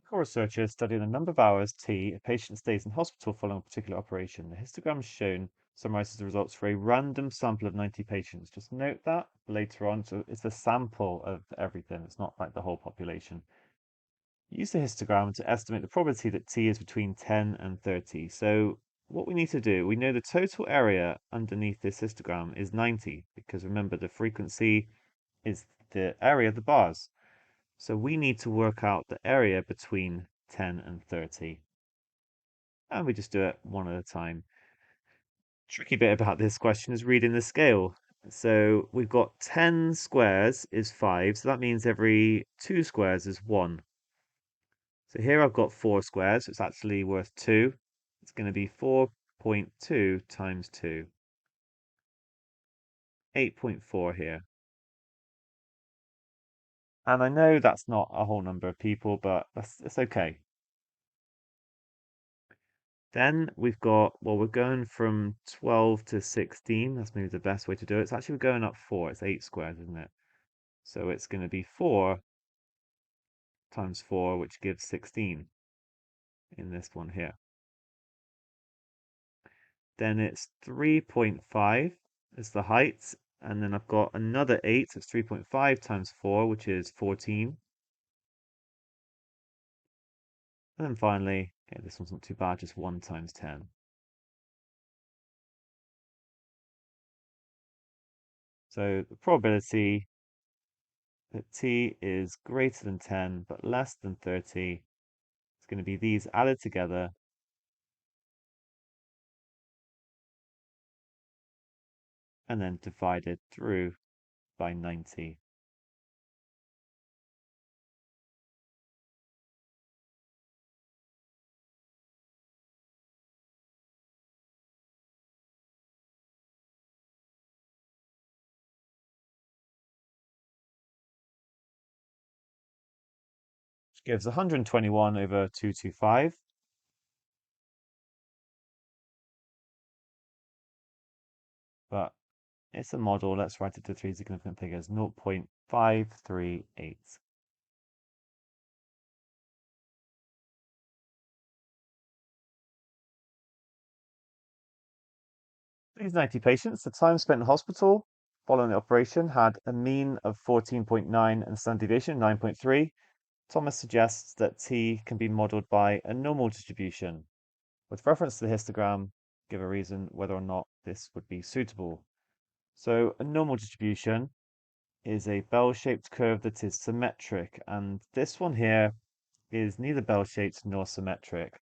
Medical researchers study the number of hours t a patient stays in hospital following a particular operation. The histogram shown summarizes the results for a random sample of 90 patients. Just note that later on. So it's a sample of everything. It's not like the whole population. Use the histogram to estimate the probability that t is between 10 and 30. So what we need to do, we know the total area underneath this histogram is 90, because remember the frequency is the area of the bars. So we need to work out the area between 10 and 30. And we just do it one at a time. Tricky bit about this question is reading the scale. So we've got 10 squares is 5, so that means every 2 squares is 1. So here I've got 4 squares, so it's actually worth 2. It's going to be 4.2 times 2. 8.4 here. And I know that's not a whole number of people, but that's okay. Then we've got, well, we're going from 12 to 16. That's maybe the best way to do it. It's actually we're going up 4. It's 8 squares, isn't it? So it's going to be 4 times 4, which gives 16 in this one here. Then it's 3.5 is the height. And then I've got another 8. So it's 3.5 times 4, which is 14. And then finally, okay, this one's not too bad, just 1 times 10. So the probability that t is greater than 10 but less than 30 is going to be these added together, and then divided through by 90. Which gives 121 over 225. But it's a model. Let's write it to three significant figures. 0.538. These 90 patients, the time spent in hospital following the operation had a mean of 14.9 and standard deviation 9.3. Thomas suggests that t can be modeled by a normal distribution. With reference to the histogram, give a reason whether or not this would be suitable. So a normal distribution is a bell-shaped curve that is symmetric, and this one here is neither bell-shaped nor symmetric.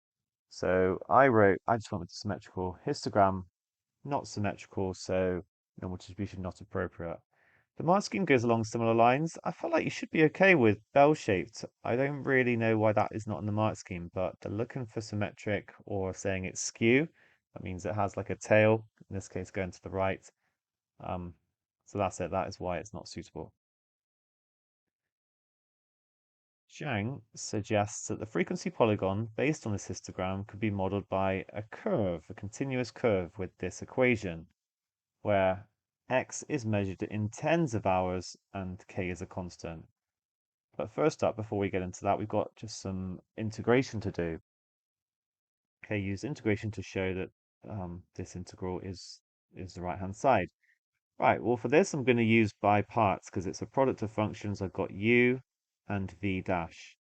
So I just went with the symmetrical. Histogram, not symmetrical, so normal distribution not appropriate. The mark scheme goes along similar lines. I feel like you should be okay with bell-shaped. I don't really know why that is not in the mark scheme, but they're looking for symmetric or saying it's skew. That means it has like a tail, in this case going to the right. Um, so that's it. That is why it's not suitable. Zhang suggests that the frequency polygon based on this histogram could be modeled by a curve, a continuous curve with this equation, where x is measured in tens of hours and k is a constant. But first up, before we get into that, we've got just some integration to do. Okay, use integration to show that this integral is the right-hand side. Right, well for this I'm going to use by parts because it's a product of functions. I've got u and v dash.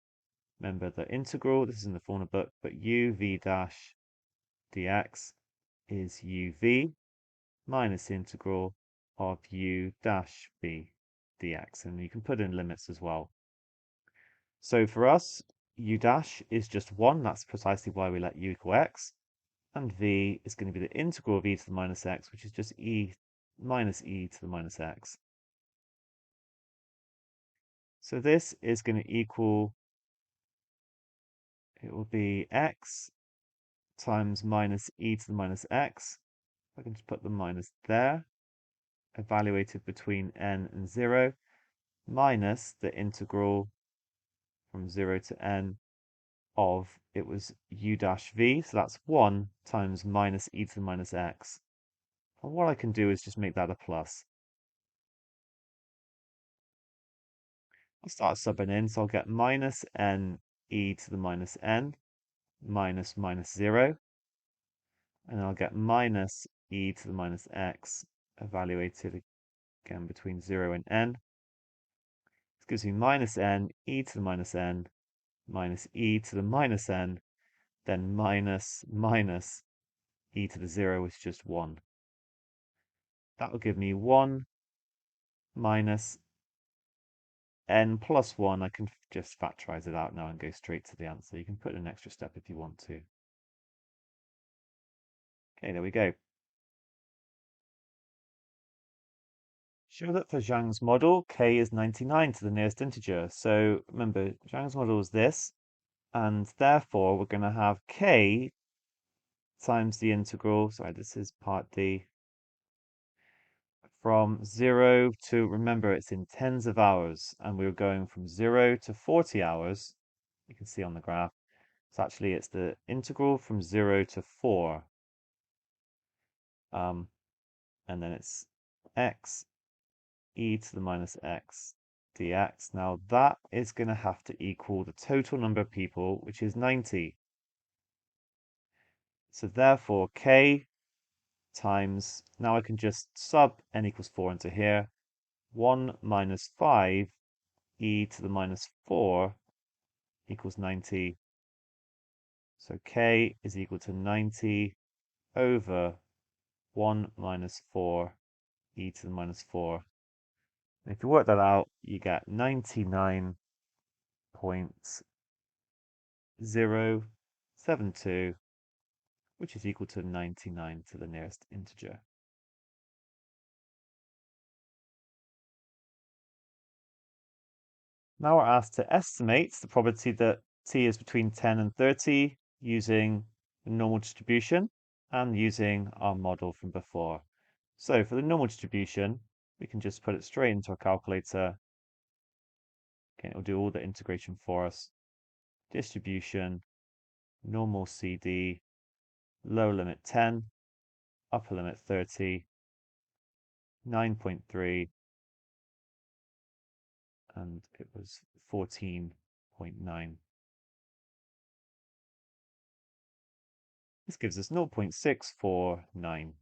Remember the integral, this is in the form of book, but u v dash dx is uv minus the integral of u dash v dx. And you can put in limits as well. So for us, u dash is just 1. That's precisely why we let u equal x. And v is going to be the integral of e to the minus x, which is just e minus e to the minus x. So this is going to equal, it will be x times minus e to the minus x. I can just put the minus there, evaluated between n and 0, minus the integral from 0 to n of, it was u dash v, so that's 1 times minus e to the minus x. And what I can do is just make that a plus. I'll start subbing in, so I'll get minus n e to the minus n minus minus 0, and I'll get minus e to the minus x evaluated again between 0 and n. This gives me minus n e to the minus n minus e to the minus n, then minus minus e to the 0, which is just 1. That will give me 1 minus n plus 1. I can just factorize it out now and go straight to the answer. You can put an extra step if you want to. Okay, there we go. Show that for Zhang's model, k is 99 to the nearest integer. So remember, Zhang's model is this, and therefore we're going to have k times the integral, sorry, this is part D, from 0 to, remember, it's in tens of hours, and we're going from 0 to 40 hours. You can see on the graph. So actually, it's the integral from 0 to 4. And then it's x e to the minus x dx. Now that is going to have to equal the total number of people, which is 90. So therefore, k times, now I can just sub n equals 4 into here, 1 minus 5 e to the minus 4 equals 90. So k is equal to 90 over 1 minus 4 e to the minus 4. And if you work that out, you get 99.072, which is equal to 99 to the nearest integer. Now we're asked to estimate the probability that t is between 10 and 30 using the normal distribution and using our model from before. So for the normal distribution, we can just put it straight into a calculator. Okay, it'll do all the integration for us. Distribution, normal CD, lower limit 10, upper limit 30, 9.3, and it was 14.9. This gives us 0.649.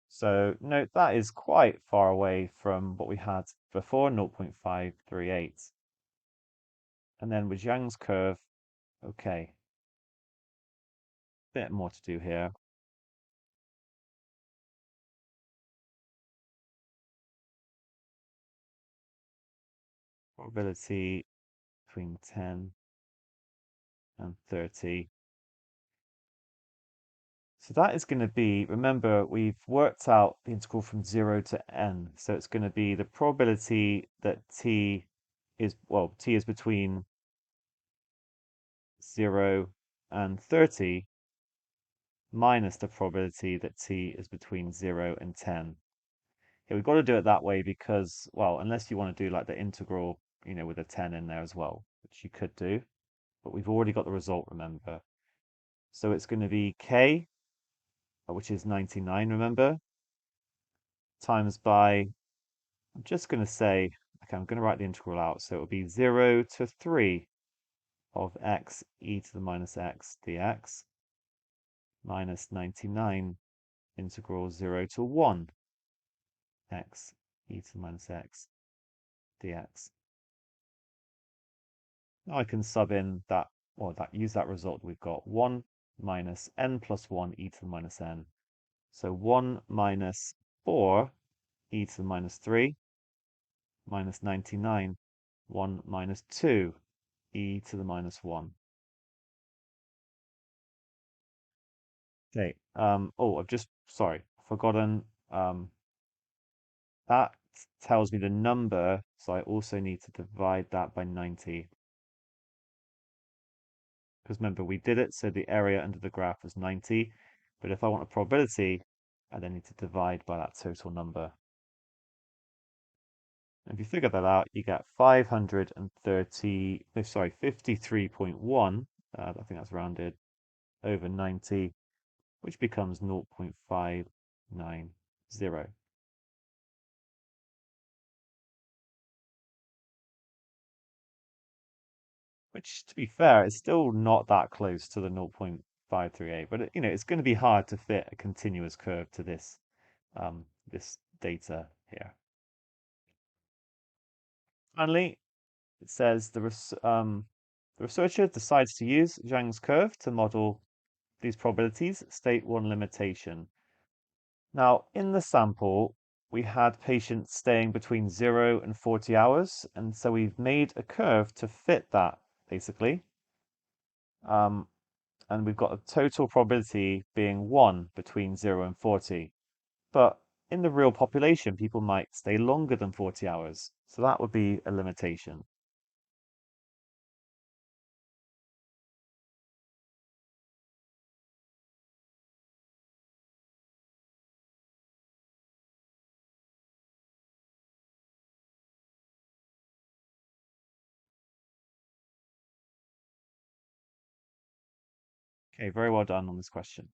So note that is quite far away from what we had before, 0.538. And then with Young's curve, okay, bit more to do here. Probability between 10 and 30. So that is going to be, remember, we've worked out the integral from 0 to n. So it's going to be the probability that t is, well, t is between 0 and 30 minus the probability that t is between 0 and 10. Yeah, we've got to do it that way because, well, unless you want to do like the integral, with a 10 in there as well, which you could do, but we've already got the result, remember. So it's going to be k, which is 99, remember, times by, I'm just going to say, okay, I'm going to write the integral out. So it will be 0 to 3 of x e to the minus x dx minus 99 integral 0 to 1 x e to the minus x dx. Now I can sub in that, or use that result we've got 1 minus n plus 1 e to the minus n. So 1 minus 4 e to the minus 3 minus 99, 1 minus 2 e to the minus 1. Okay, I've just, sorry, forgotten, that tells me the number, so I also need to divide that by 90. Because remember, we did it, so the area under the graph was 90, but if I want a probability, I then need to divide by that total number. And if you figure that out, you get 53.1, I think that's rounded, over 90, which becomes 0.590. which to be fair, is still not that close to the 0.538, but it's going to be hard to fit a continuous curve to this data here. Finally, it says the researcher decides to use Zhang's curve to model these probabilities. State one limitation. Now, in the sample, we had patients staying between 0 and 40 hours, and so we've made a curve to fit that, basically. Um, and we've got a total probability being 1 between 0 and 40. But in the real population, people might stay longer than 40 hours, so that would be a limitation. Okay, very well done on this question.